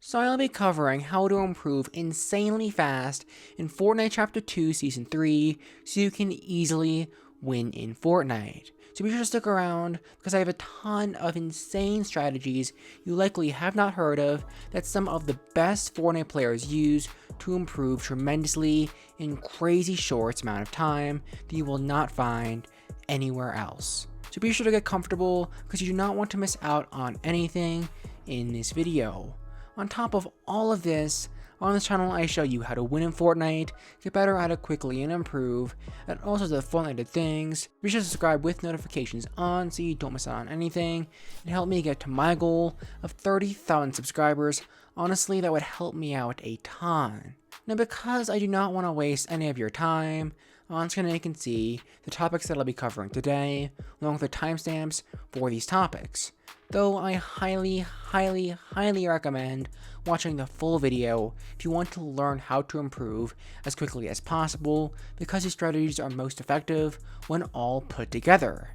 So I'll be covering how to improve insanely fast in Fortnite Chapter 2 Season 3 so you can easily win in Fortnite. So be sure to stick around because I have a ton of insane strategies you likely have not heard of that some of the best Fortnite players use to improve tremendously in crazy short amount of time that you will not find anywhere else. So be sure to get comfortable because you do not want to miss out on anything in this video. On top of all of this, on this channel I show you how to win in Fortnite, get better at it quickly and improve, and also the Fortnite things. Be sure to subscribe with notifications on so you don't miss out on anything, and help me get to my goal of 30,000 subscribers. Honestly, that would help me out a ton. Now because I do not want to waste any of your time, on screen you can see the topics that I'll be covering today, along with the timestamps for these topics. Though I highly recommend watching the full video if you want to learn how to improve as quickly as possible, because these strategies are most effective when all put together.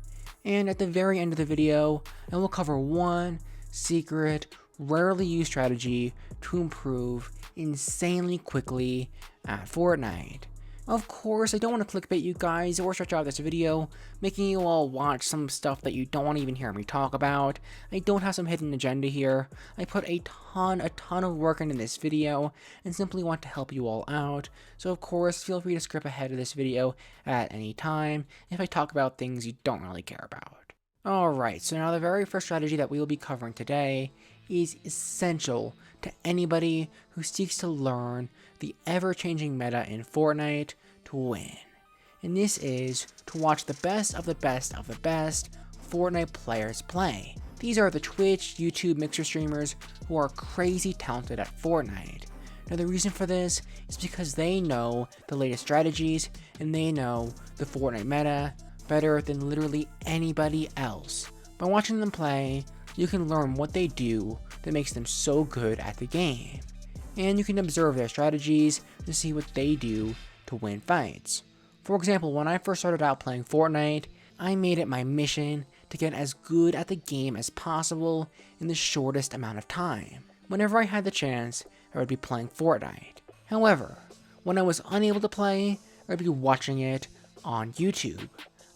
And at the very end of the video, I will cover one secret, rarely used strategy to improve insanely quickly at Fortnite. Of course, I don't want to clickbait you guys or stretch out this video, making you all watch some stuff that you don't want to even hear me talk about. I don't have some hidden agenda here. I put a ton of work into this video and simply want to help you all out. So of course, feel free to skip ahead of this video at any time if I talk about things you don't really care about. Alright, so now the very first strategy that we will be covering today is essential to anybody who seeks to learn the ever-changing meta in Fortnite to win. And this is to watch the best of the best of the best Fortnite players play. These are the Twitch, YouTube mixer streamers who are crazy talented at Fortnite. Now the reason for this is because they know the latest strategies and they know the Fortnite meta better than literally anybody else. By watching them play, you can learn what they do that makes them so good at the game. And you can observe their strategies to see what they do to win fights. For example, when I first started out playing Fortnite, I made it my mission to get as good at the game as possible in the shortest amount of time. Whenever I had the chance, I would be playing Fortnite. However, when I was unable to play, I would be watching it on YouTube.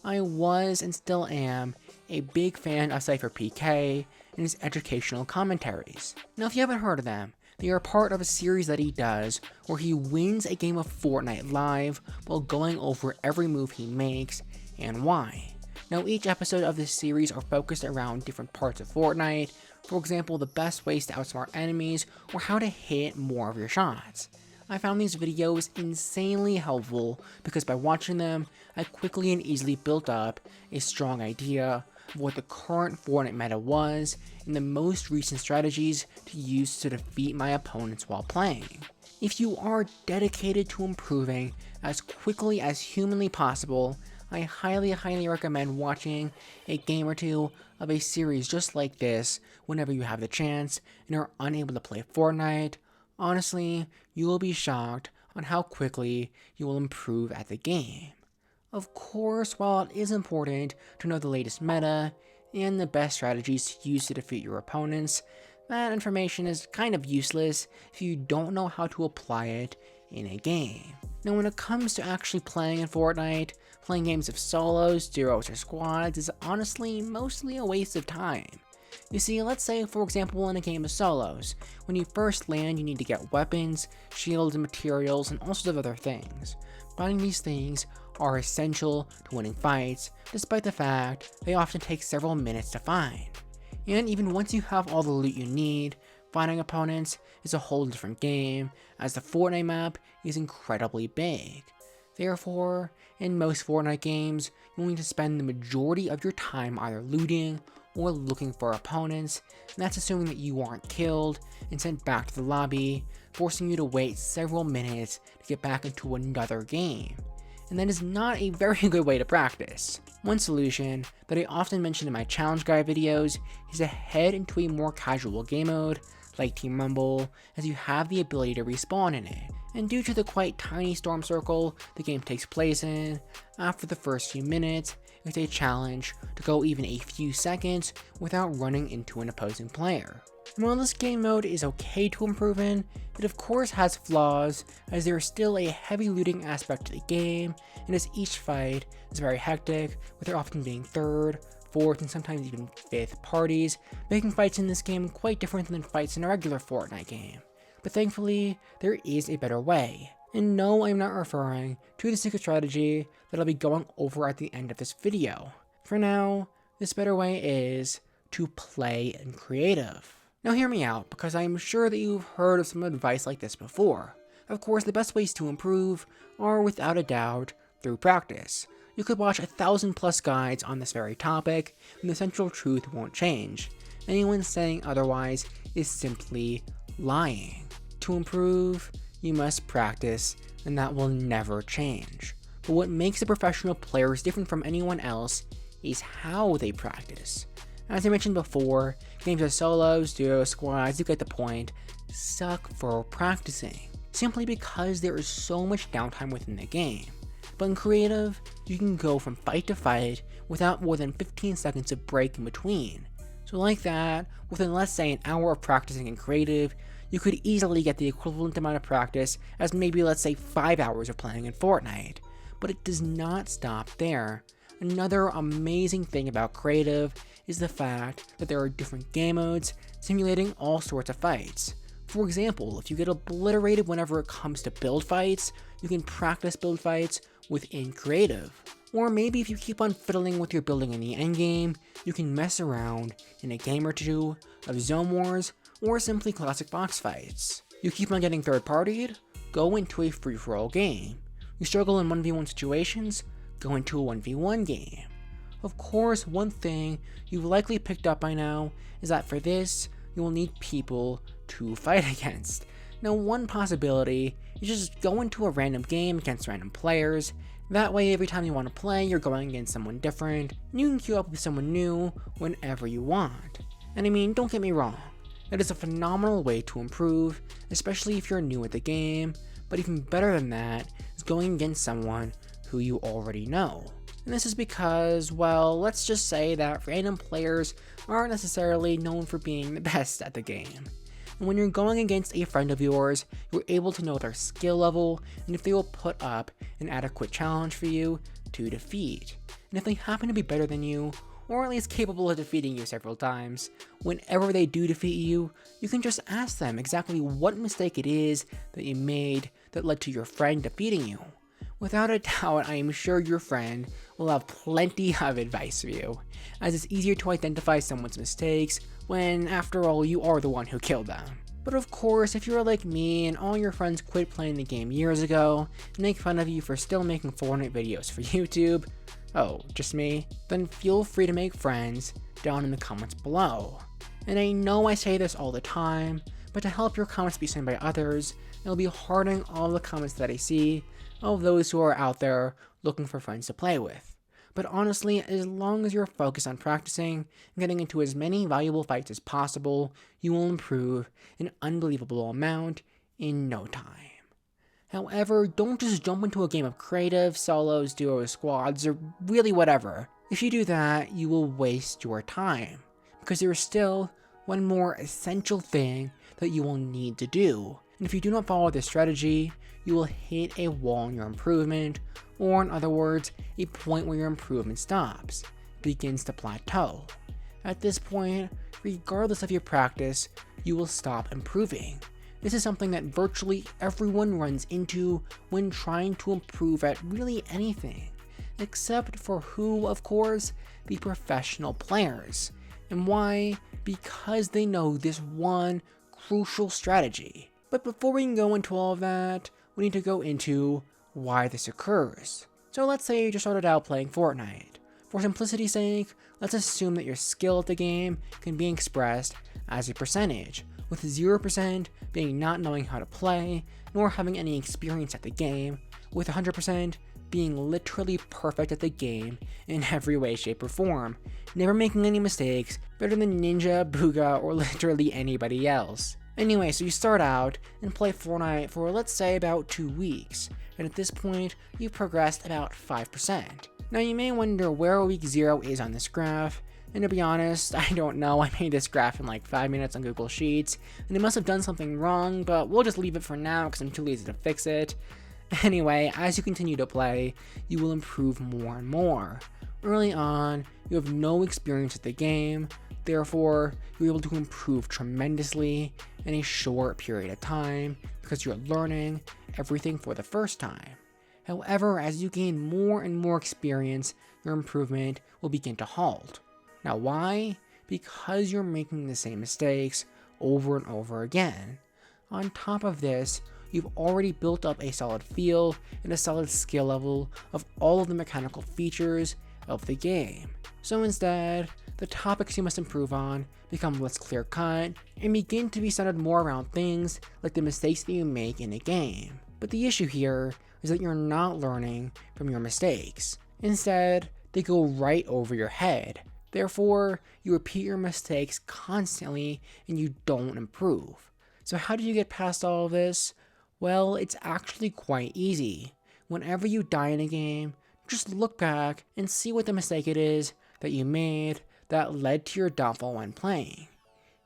I was and still am a big fan of Cypher PK and his educational commentaries. Now if you haven't heard of them, they are part of a series that he does where he wins a game of Fortnite live while going over every move he makes and why. Now each episode of this series are focused around different parts of Fortnite, for example the best ways to outsmart enemies or how to hit more of your shots. I found these videos insanely helpful because by watching them, I quickly and easily built up a strong idea of what the current Fortnite meta was and the most recent strategies to use to defeat my opponents while playing. If you are dedicated to improving as quickly as humanly possible, I highly recommend watching a game or two of a series just like this whenever you have the chance and are unable to play Fortnite. Honestly, you will be shocked on how quickly you will improve at the game. Of course, while it is important to know the latest meta and the best strategies to use to defeat your opponents, that information is kind of useless if you don't know how to apply it in a game. Now when it comes to actually playing in Fortnite, playing games of solos, duos, or squads is honestly mostly a waste of time. You see, let's say for example in a game of solos, when you first land you need to get weapons, shields, and materials, and all sorts of other things. Finding these things are essential to winning fights, despite the fact they often take several minutes to find. And even once you have all the loot you need, finding opponents is a whole different game, as the Fortnite map is incredibly big. Therefore, in most Fortnite games, you'll need to spend the majority of your time either looting or looking for opponents, and that's assuming that you aren't killed and sent back to the lobby, forcing you to wait several minutes to get back into another game. And that is not a very good way to practice. One solution that I often mention in my challenge guide videos is to head into a more casual game mode like Team Rumble, as you have the ability to respawn in it. and due to the quite tiny storm circle the game takes place in, after the first few minutes, it's a challenge to go even a few seconds without running into an opposing player. And while this game mode is okay to improve in, it of course has flaws, as there is still a heavy looting aspect to the game, and as each fight is very hectic, with there often being third, fourth, and sometimes even fifth parties, making fights in this game quite different than fights in a regular Fortnite game. But thankfully, there is a better way. And no, I'm not referring to the secret strategy that I'll be going over at the end of this video. For now, this better way is to play in creative. Now hear me out, because I am sure that you've heard of some advice like this before. Of course, the best ways to improve are without a doubt through practice. You could watch 1,000+ guides on this very topic, and the central truth won't change. Anyone saying otherwise is simply lying. To improve, you must practice, and that will never change. But what makes the professional players different from anyone else is how they practice. As I mentioned before, games of solos, duos, squads, you get the point, suck for practicing, simply because there is so much downtime within the game. But in creative, you can go from fight to fight without more than 15 seconds of break in between. So like that, within let's say an hour of practicing in creative, you could easily get the equivalent amount of practice as maybe let's say 5 hours of playing in Fortnite. But it does not stop there. Another amazing thing about creative is the fact that there are different game modes simulating all sorts of fights. For example, if you get obliterated whenever it comes to build fights, you can practice build fights within creative. Or maybe if you keep on fiddling with your building in the endgame, you can mess around in a game or two of zone wars or simply classic box fights. You keep on getting third-partied, go into a free-for-all game. You struggle in 1v1 situations, go into a 1v1 game. Of course, one thing you've likely picked up by now is that for this, you will need people to fight against. Now, one possibility is just go into a random game against random players. That way, every time you want to play, you're going against someone different, and you can queue up with someone new whenever you want. And I mean, don't get me wrong, it is a phenomenal way to improve, especially if you're new at the game, but even better than that is going against someone who you already know. And this is because, well, let's just say that random players aren't necessarily known for being the best at the game. And when you're going against a friend of yours, you're able to know their skill level and if they will put up an adequate challenge for you to defeat. And if they happen to be better than you, or at least capable of defeating you several times, whenever they do defeat you, you can just ask them exactly what mistake it is that you made that led to your friend defeating you. Without a doubt, I am sure your friend will have plenty of advice for you, as it's easier to identify someone's mistakes when, after all, you are the one who killed them. But of course, if you're like me and all your friends quit playing the game years ago and make fun of you for still making Fortnite videos for YouTube, oh, just me? Then feel free to make friends down in the comments below. And I know I say this all the time, but to help your comments be seen by others, I'll be hearting all the comments that I see of those who are out there looking for friends to play with. But honestly, as long as you're focused on practicing and getting into as many valuable fights as possible, you will improve an unbelievable amount in no time. However, don't just jump into a game of creative, solos, duos, squads, or really whatever. If you do that, you will waste your time, because there is still one more essential thing that you will need to do. And if you do not follow this strategy, you will hit a wall in your improvement, or in other words, a point where your improvement stops, begins to plateau. At this point, regardless of your practice, you will stop improving. This is something that virtually everyone runs into when trying to improve at really anything, except for who, of course, the professional players. And why? Because they know this one crucial strategy. But before we can go into all of that, we need to go into why this occurs. So let's say you just started out playing Fortnite. For simplicity's sake, let's assume that your skill at the game can be expressed as a percentage, with 0% being not knowing how to play, nor having any experience at the game, with 100% being literally perfect at the game in every way, shape, or form, never making any mistakes, better than Ninja, Booga, or literally anybody else. Anyway, so you start out and play Fortnite for let's say about 2 weeks, and at this point, you've progressed about 5%. Now you may wonder where week 0 is on this graph, and to be honest, I don't know. I made this graph in like 5 minutes on Google Sheets, and I must have done something wrong, but we'll just leave it for now because I'm too lazy to fix it. Anyway, as you continue to play, you will improve more and more. Early on, you have no experience with the game, therefore, you're able to improve tremendously in a short period of time because you're learning everything for the first time. However, as you gain more and more experience, your improvement will begin to halt. Now why? Because you're making the same mistakes over and over again. On top of this, you've already built up a solid feel and a solid skill level of all of the mechanical features of the game. So instead, the topics you must improve on become less clear-cut and begin to be centered more around things like the mistakes that you make in a game. But the issue here is that you're not learning from your mistakes. Instead, they go right over your head. Therefore, you repeat your mistakes constantly and you don't improve. So how do you get past all of this? Well, it's actually quite easy. Whenever you die in a game, just look back and see what the mistake it is that you made that led to your downfall when playing.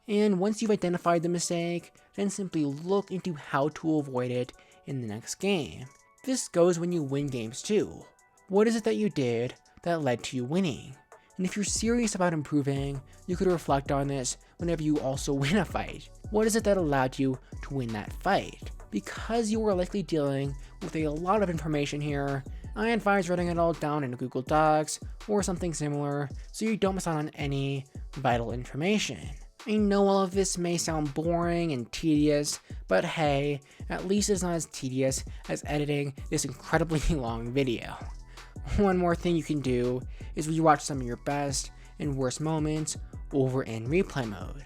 And once you've identified the mistake, then simply look into how to avoid it in the next game. This goes when you win games too. What is it that you did that led to you winning? And if you're serious about improving, you could reflect on this whenever you also win a fight. What is it that allowed you to win that fight? Because you are likely dealing with a lot of information here, I advise writing it all down in Google Docs or something similar so you don't miss out on any vital information. I know all of this may sound boring and tedious, but hey, at least it's not as tedious as editing this incredibly long video. One more thing you can do is rewatch some of your best and worst moments over in replay mode.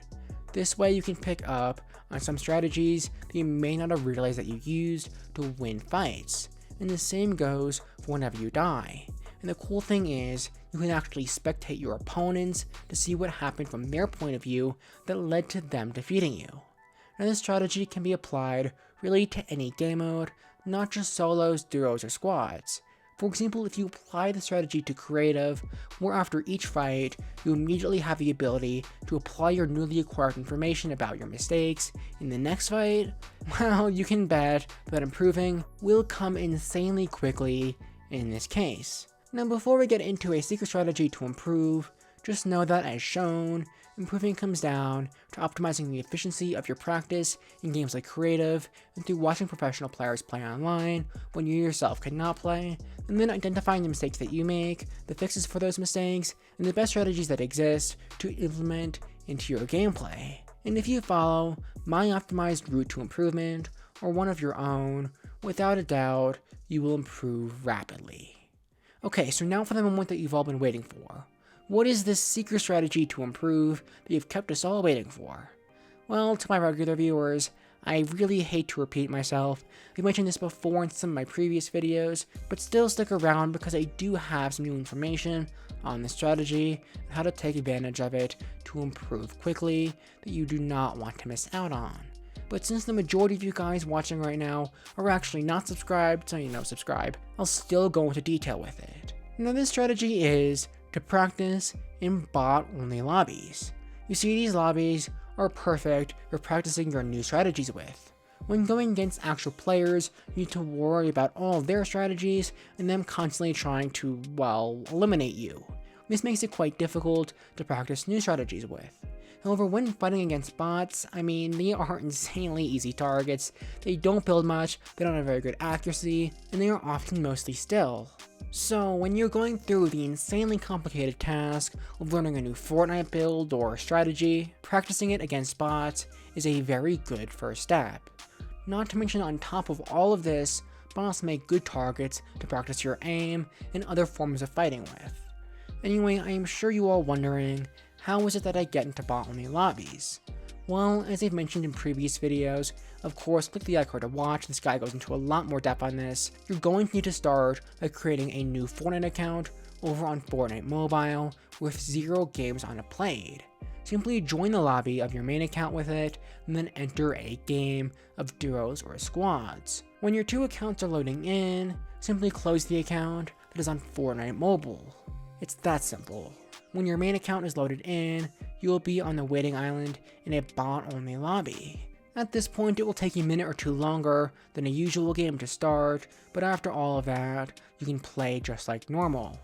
This way you can pick up on some strategies that you may not have realized that you used to win fights. And the same goes for whenever you die. And the cool thing is, you can actually spectate your opponents to see what happened from their point of view that led to them defeating you. Now this strategy can be applied really to any game mode, not just solos, duos, or squads. For example, if you apply the strategy to creative, where after each fight, you immediately have the ability to apply your newly acquired information about your mistakes in the next fight, well, you can bet that improving will come insanely quickly in this case. Now before we get into a secret strategy to improve, just know that as shown, improving comes down to optimizing the efficiency of your practice in games like creative and through watching professional players play online when you yourself cannot play, and then identifying the mistakes that you make, the fixes for those mistakes, and the best strategies that exist to implement into your gameplay. And if you follow my optimized route to improvement, or one of your own, without a doubt, you will improve rapidly. Okay, so now for the moment that you've all been waiting for. What is this secret strategy to improve that you've kept us all waiting for? Well, to my regular viewers, I really hate to repeat myself. I've mentioned this before in some of my previous videos, but still stick around because I do have some new information on this strategy and how to take advantage of it to improve quickly that you do not want to miss out on. But since the majority of you guys watching right now are actually not subscribed, so subscribe, I'll still go into detail with it. Now this strategy is to practice in bot-only lobbies. You see, these lobbies are perfect for practicing your new strategies with. When going against actual players, you need to worry about all their strategies and them constantly trying to, well, eliminate you. This makes it quite difficult to practice new strategies with. However, when fighting against bots, they are insanely easy targets. They don't build much, they don't have very good accuracy, and they are often mostly still. So when you're going through the insanely complicated task of learning a new Fortnite build or strategy, practicing it against bots is a very good first step. Not to mention, on top of all of this, bots make good targets to practice your aim and other forms of fighting with. Anyway, I am sure you all wondering, how is it that I get into bot-only lobbies? Well, as I've mentioned in previous videos, of course, click the icon to watch. This guy goes into a lot more depth on this. You're going to need to start by creating a new Fortnite account over on Fortnite Mobile with 0 games on it played. Simply join the lobby of your main account with it, and then enter a game of duos or squads. When your two accounts are loading in, simply close the account that is on Fortnite Mobile. It's that simple. When your main account is loaded in, you will be on the waiting island in a bot-only lobby. At this point, it will take a minute or two longer than a usual game to start, but after all of that, you can play just like normal.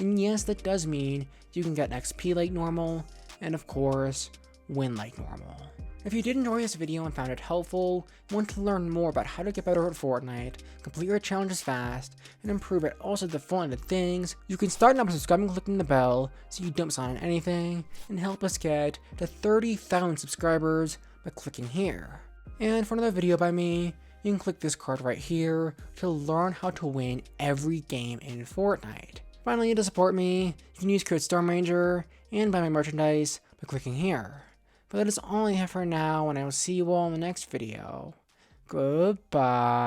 And yes, that does mean you can get XP like normal, and of course, win like normal. If you did enjoy this video and found it helpful, and want to learn more about how to get better at Fortnite, complete your challenges fast, and improve at all sorts of fun things, you can start now by subscribing and clicking the bell so you don't miss out on anything, and help us get to 30,000 subscribers by clicking here. And for another video by me, you can click this card right here to learn how to win every game in Fortnite. Finally, to support me, you can use code StormRanger and buy my merchandise by clicking here. But that is all I have for now, and I will see you all in the next video. Goodbye.